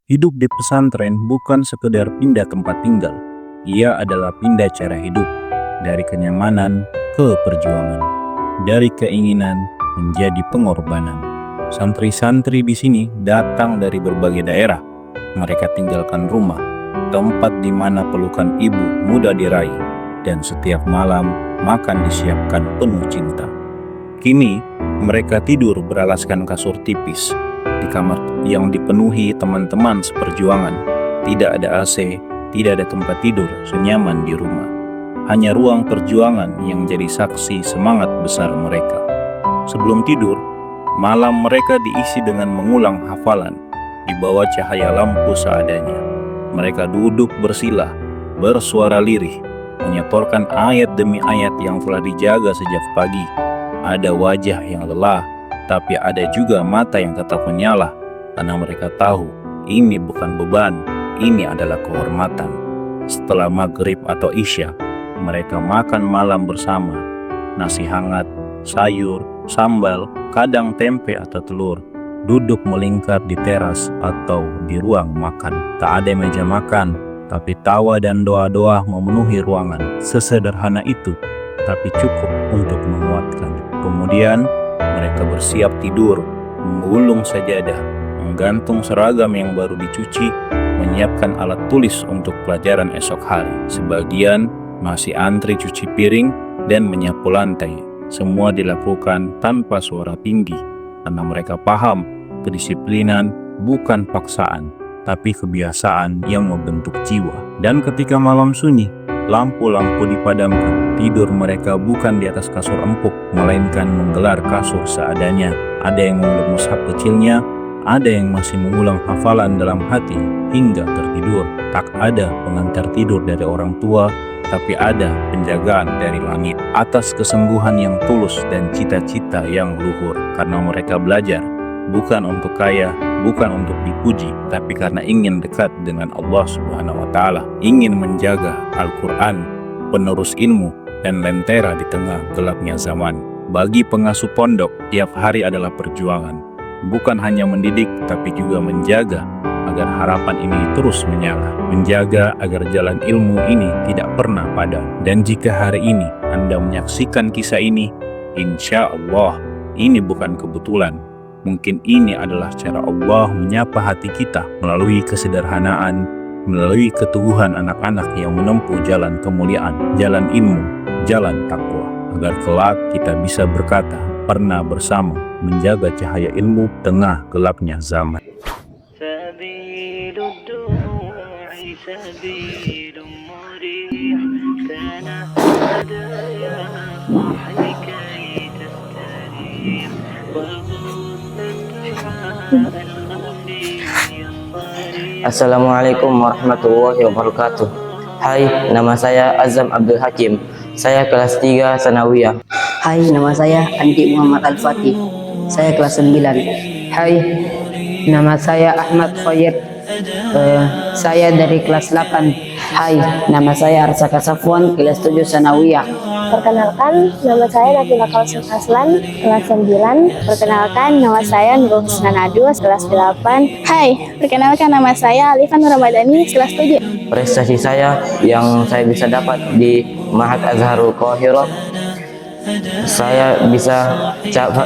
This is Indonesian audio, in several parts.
Hidup di pesantren bukan sekedar pindah tempat tinggal. Ia adalah pindah cara hidup, dari kenyamanan ke perjuangan, dari keinginan menjadi pengorbanan. Santri-santri di sini datang dari berbagai daerah. Mereka tinggalkan rumah, tempat di mana pelukan ibu mudah diraih, dan setiap malam makan disiapkan penuh cinta. Kini mereka tidur beralaskan kasur tipis di kamar yang dipenuhi teman-teman seperjuangan. Tidak ada AC, tidak ada tempat tidur senyaman di rumah. Hanya ruang perjuangan yang jadi saksi semangat besar mereka. Sebelum tidur, malam mereka diisi dengan mengulang hafalan di bawah cahaya lampu seadanya. Mereka duduk bersila, bersuara lirih, menyetorkan ayat demi ayat yang telah dijaga sejak pagi. Ada wajah yang lelah, tapi ada juga mata yang tetap menyala, karena mereka tahu ini bukan beban, ini adalah kehormatan. Setelah maghrib atau isya, mereka makan malam bersama. Nasi hangat, sayur, sambal, kadang tempe atau telur. Duduk melingkar di teras atau di ruang makan. Tak ada meja makan, tapi tawa dan doa-doa memenuhi ruangan. Sesederhana itu, tapi cukup untuk menguatkan. Kemudian mereka bersiap tidur, menggulung sajadah, menggantung seragam yang baru dicuci, menyiapkan alat tulis untuk pelajaran esok hari. Sebagian masih antri cuci piring dan menyapu lantai. Semua dilakukan tanpa suara tinggi, karena mereka paham kedisiplinan bukan paksaan, tapi kebiasaan yang membentuk jiwa. Dan ketika malam sunyi, lampu-lampu dipadamkan. Tidur mereka bukan di atas kasur empuk, melainkan menggelar kasur seadanya. Ada yang memeluk mushaf kecilnya, ada yang masih mengulang hafalan dalam hati hingga tertidur. Tak ada pengantar tidur dari orang tua, tapi ada penjagaan dari langit atas kesembuhan yang tulus dan cita-cita yang luhur. Karena mereka belajar bukan untuk kaya, bukan untuk dipuji, tapi karena ingin dekat dengan Allah Subhanahu wa Ta'ala, ingin menjaga Al-Quran, penerus ilmu dan lentera di tengah gelapnya zaman. Bagi pengasuh pondok, tiap hari adalah perjuangan, bukan hanya mendidik, tapi juga menjaga agar harapan ini terus menyala, menjaga agar jalan ilmu ini tidak pernah padam. Dan jika hari ini Anda menyaksikan kisah ini, insya Allah ini bukan kebetulan. Mungkin ini adalah cara Allah menyapa hati kita melalui kesederhanaan, melalui keteguhan anak-anak yang menempuh jalan kemuliaan, jalan ilmu, jalan takwa, agar kelak kita bisa berkata, pernah bersama menjaga cahaya ilmu tengah gelapnya zaman. Assalamualaikum warahmatullahi wabarakatuh. Hai, nama saya Azam Abdul Hakim. Saya kelas 3 Sanawiyah. Hai, nama saya Andi Muhammad Al-Fatih. Saya kelas 9. Hai, nama saya Ahmad Khoyir. Saya dari kelas 8. Hai, nama saya Arsaka Safwan, kelas 7 Sanawiyah. Perkenalkan, nama saya Nabila Kausum Aslan, kelas 9. Perkenalkan, nama saya Nurul Husna Nadus, kelas 8. Hai, perkenalkan nama saya Alifan Ramadhani, kelas 7. Prestasi saya yang saya bisa dapat di Ma'had Azharul Qahirah, saya bisa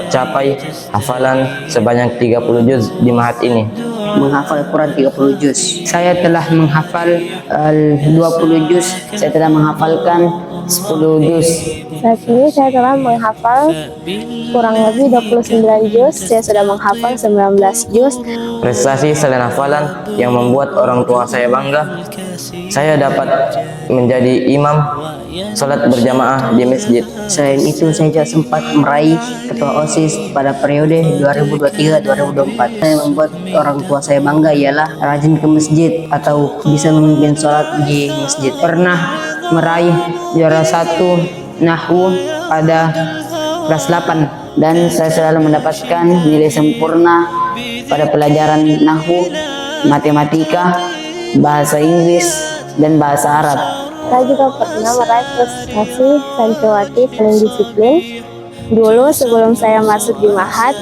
capai hafalan sebanyak 30 juz di Ma'had ini. Menghafal Quran 30 juz. Saya telah menghafal 20 juz. Saya telah menghafalkan 10 juz. Saat ini saya telah menghafal kurang lebih 29 juz. Saya sudah menghafal 19 juz. Prestasi selain hafalan yang membuat orang tua saya bangga, saya dapat menjadi imam salat berjamaah di masjid. Selain itu, saya juga sempat meraih ketua OSIS pada periode 2023-2024. Yang membuat orang tua saya bangga ialah rajin ke masjid atau bisa memimpin sholat di masjid. Pernah meraih juara 1 Nahwu pada kelas 8. Dan saya selalu mendapatkan nilai sempurna pada pelajaran Nahwu, matematika, bahasa Inggris, dan bahasa Arab. Saya juga pernah meraih prestasi santriwati paling disiplin. Dulu sebelum saya masuk di Ma'had,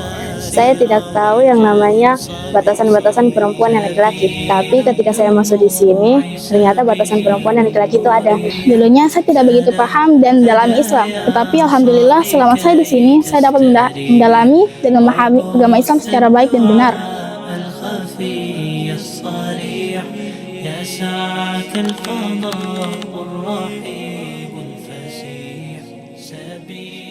Saya tidak tahu yang namanya batasan-batasan perempuan dan laki-laki. Tapi ketika saya masuk di sini, ternyata batasan perempuan dan laki-laki itu ada. Dulunya saya tidak begitu paham dan mendalami Islam, tetapi alhamdulillah selama saya di sini saya dapat mendalami dan memahami agama Islam secara baik dan benar. الخفي الصريح يسعك الفضاء الرحيب الفسيح سبيل